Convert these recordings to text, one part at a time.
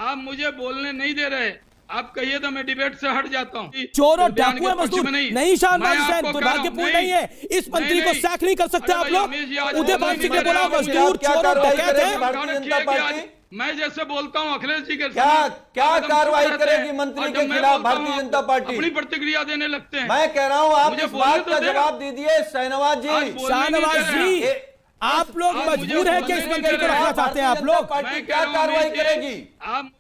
आप मुझे बोलने नहीं दे रहे। आप कहिए तो मैं डिबेट से हट जाता हूँ। चोर और डाकू है मजदूर नहीं, शाहनवाज हुसैन दुर्भाग्यपूर्ण नहीं है। इस मंत्री को सैक नहीं कर सकते आप लोग। उदय भान सिंह ने बोला मजदूर चोर और डकैत है। भारतीय जनता पार्टी मैं जैसे बोलता हूँ अखिलेश जी के क्या कार्रवाई करेगी मंत्री के खिलाफ भारतीय जनता पार्टी? अपनी प्रतिक्रिया देने लगते हैं। मैं कह रहा हूँ आप इस बात का जवाब दीजिए शाहनवाज जी। शाहनवाज जी, आप लोग मजबूर हैं कि इस मंत्री को रखना चाहते हैं आप लोग? क्या कार्रवाई करेगी? आप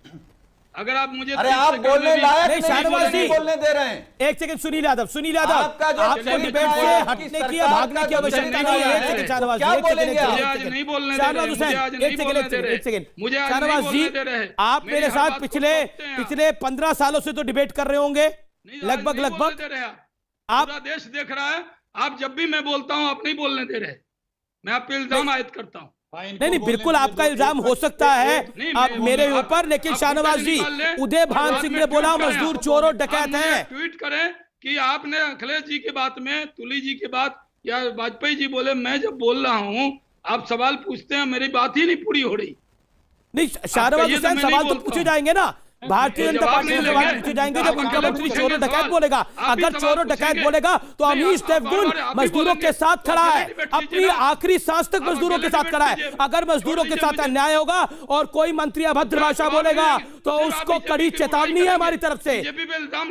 अगर आप मुझे अरे आप बोलने लायक नहीं, शाहनवाज जी बोलने दे रहे हैं। एक सेकंड सुनील यादव, आपको डिबेट से हटने की भागने की आवश्यकता नहीं है। एक सेकंड शाहनवाज जी, शाहनवाज हुसैन एक सेकंड शाहनवाज जी, आप मेरे साथ पिछले 15 सालों से तो डिबेट कर रहे होंगे लगभग आप पूरा देश देख रहा है। आप जब भी मैं बोलता हूं आप नहीं बोलने दे रहे। मैं आप पे इल्जाम आयद करता हूं। नहीं, बिल्कुल आपका इल्जाम हो सकता है आप मेरे ऊपर, लेकिन शाहनवाज जी उदय भान सिंह ने बोला मजदूर चोर और डकैत हैं। ट्वीट करें कि आपने अखिलेश जी की बात में तुली जी की बात या वाजपेयी जी बोले, मैं जब बोल रहा हूं आप सवाल पूछते हैं, मेरी बात ही नहीं पूरी हो रही। नहीं शाहनवाज हुसैन, सवाल तो पूछे जाएंगे ना, भारतीय जनता पार्टी से सवाल पूछे जाएंगे जब उनका मंत्री चोर और डकैत बोलेगा। अगर चोर और डकैत बोलेगा तो अमीश देवगुन मजदूरों के साथ खड़ा है, अपनी आखिरी सांस तक मजदूरों के साथ खड़ा है। अगर मजदूरों के साथ अन्याय होगा और कोई मंत्री अभद्र भाषा बोलेगा तो उसको कड़ी चेतावनी है हमारी तरफ से।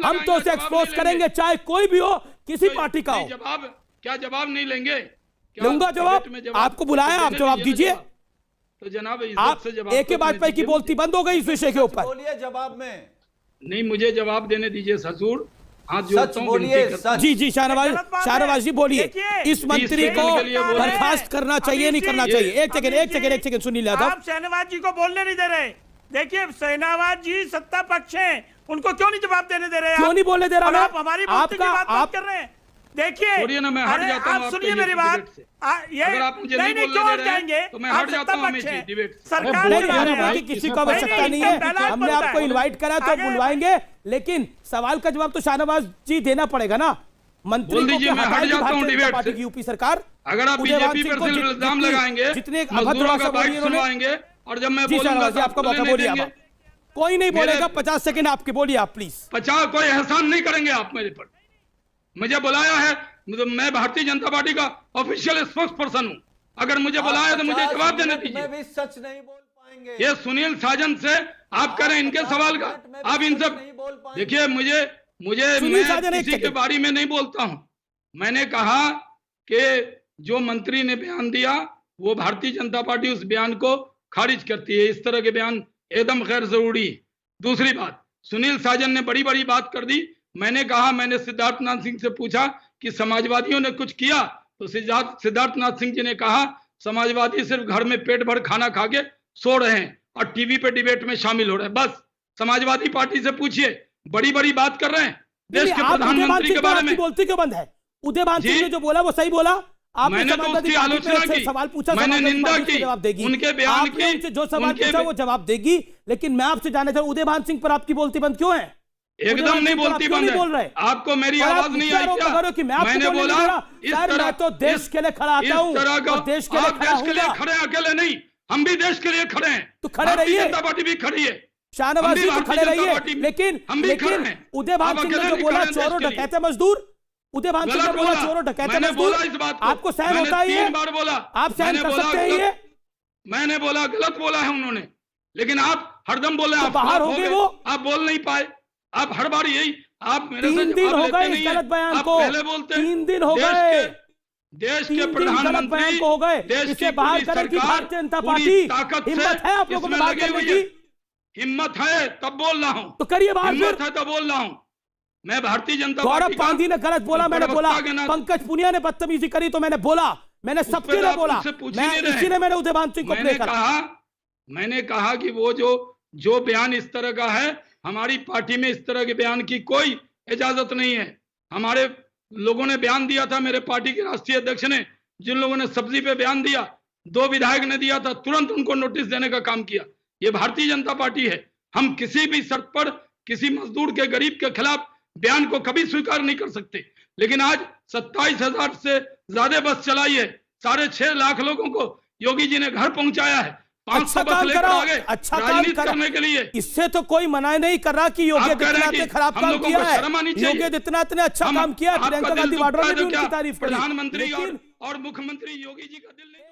हम तो उसे एक्सपोज करेंगे, चाहे कोई भी हो, किसी पार्टी का हो। क्या जवाब नहीं लेंगे? लूंगा जवाब, आपको बुलाया, आप जवाब दीजिए। तो जनाब आप एक के वाजपेयी की बोलती बंद हो गई इस विषय के ऊपर। बोलिए जवाब में। नहीं, मुझे जवाब देने दीजिए ससुर, हाथ सच बोलिए। जी शाहनवाज जी बोलिए, इस मंत्री को बर्खास्त करना चाहिए नहीं करना चाहिए? एक सेकंड सुनील यादव, आप शाहनवाज जी को बोलने नहीं दे रहे। देखिए शाहनवाज जी सत्ता पक्ष हैं, उनको क्यों नहीं जवाब देने दे रहे? क्यों नहीं बोलने दे रहा? आप हमारी बात कर रहे हैं। देखिए आप सुनिए मेरी बात, नहीं क्यों हट जाएंगे? तो मैं हट जाता हूं सरकार किसी को आवश्यकता नहीं है। हमने आपको इनवाइट करा तो बुलवाएंगे, लेकिन सवाल का जवाब तो शाहनवाज जी देना पड़ेगा ना। मंत्री को क्या पार्टी की यूपी सरकार? अगर आप बीजेपी पर इल्जाम लगाएंगे, जितने अभद्र भाषा बोली उन्होंने, और जब मैं बोलूंगा आपका मौका बोलिए। कोई नहीं बोलेगा, 50 सेकंड आपके, बोलिए आप प्लीज। 50 कोई एहसान नहीं करेंगे आप मेरे पर। मुझे बुलाया है, मैं भारतीय जनता पार्टी का ऑफिशियल स्पोक्स पर्सन हूं। अगर मुझे बुलाया तो मुझे जवाब देने दीजिए। मैं भी सच नहीं बोल पाएंगे। ये सुनील साजन से आप करें इनके सवाल का, आप इनसे देखिए। मुझे मैं किसी के बारे में नहीं बोलता हूं। मैंने कहा कि जो मंत्री ने बयान दिया वो भारतीय जनता पार्टी उस बयान को खारिज करती है। इस तरह के बयान एकदम गैर जरूरी है। दूसरी बात, सुनील साजन ने बड़ी बड़ी बात कर दी। मैंने कहा, मैंने सिद्धार्थनाथ सिंह से पूछा कि समाजवादियों ने कुछ किया, तो सिद्धार्थनाथ सिंह जी ने कहा समाजवादी सिर्फ घर में पेट भर खाना खा के सो रहे हैं और टीवी पे डिबेट में शामिल हो रहे हैं। बस समाजवादी पार्टी से पूछिए, बड़ी बड़ी बात कर रहे हैं देश के प्रधानमंत्री के बारे में। बोलती क्यों बंद है? उदय भान सिंह ने जो बोला वो सही बोला। मैंने तो उसकी आलोचना की, सवाल पूछा, मैंने निंदा की, जवाब देगी उनके बयान की, जो सवाल पूछा वो जवाब देगी। लेकिन मैं आपसे जानना चाहूं, उदय भान सिंह पर आपकी बोलती बंद क्यों है? एकदम नहीं बोलती बंद है। आपको मेरी आवाज नहीं आई क्या? मैंने बोला इस तरह तो देश के लिए खड़ा आता हूं, देश के लिए खड़े अकेले नहीं, हम भी देश के लिए खड़े हैं। तो खड़े रहिए, जनता पार्टी भी खड़ी है, शाहनवाज जी तो खड़े रहिए। लेकिन उदय भान सिंह ने जो बोला चोर और डकैत मजदूर, उदय भान सिंह ने बोला चोर और डकैत मजदूर, आपको सहन होता है? 3 बार बोला, आप सहन कर सकते हैं? ये मैंने बोला गलत बोला है उन्होंने, लेकिन आप हरदम बोले, आप बाहर हो गए, वो आप बोल नहीं पाए। आप हर बार यही आप मेरे से 3 दिन हो गए इस गलत बयान को, पहले बोलते 3 दिन हो गए, देश के प्रधानमंत्री को हो गए, देश की बाहर करने की भारतीय जनता पार्टी ताकत हिम्मत है आप लोगों में बात करने की? हिम्मत है तब बोल रहा हूं, तो करिए बात। हिम्मत है तब बोल रहा हूं। मैं भारतीय जनता गौरव पार्टी गांधी ने गलत बोला, मैंने बोला। पंकज पुनिया ने बदतमीजी करी तो मैंने बोला, मैंने सबके लिए बोला। इसीलिए मैंने उदय भान सिंह को मैंने कहा कि वो जो बयान इस तरह का है, हमारी पार्टी में इस तरह के बयान की कोई इजाजत नहीं है। हमारे लोगों ने बयान दिया था, मेरे पार्टी के राष्ट्रीय अध्यक्ष ने, जिन लोगों ने सब्जी पे बयान दिया, 2 विधायक ने दिया था, तुरंत उनको नोटिस देने का काम किया। ये भारतीय जनता पार्टी है। हम किसी भी शर्त पर किसी मजदूर के, गरीब के खिलाफ बयान को कभी स्वीकार नहीं कर सकते। लेकिन आज 27,000 से ज्यादा बस चलाई है, 6.5 लाख लोगों को योगी जी ने घर पहुंचाया है। अच्छा काम करो, अच्छा काम करने के लिए। इससे तो कोई मना नहीं कर रहा कि योगी आदित्यनाथ ने खराब काम किया है। योगी आदित्यनाथ ने अच्छा काम किया, प्रियंका गांधी वाड्रा ने भी उनकी तारीफ की। प्रधानमंत्री और मुख्यमंत्री योगी जी का दिल नहीं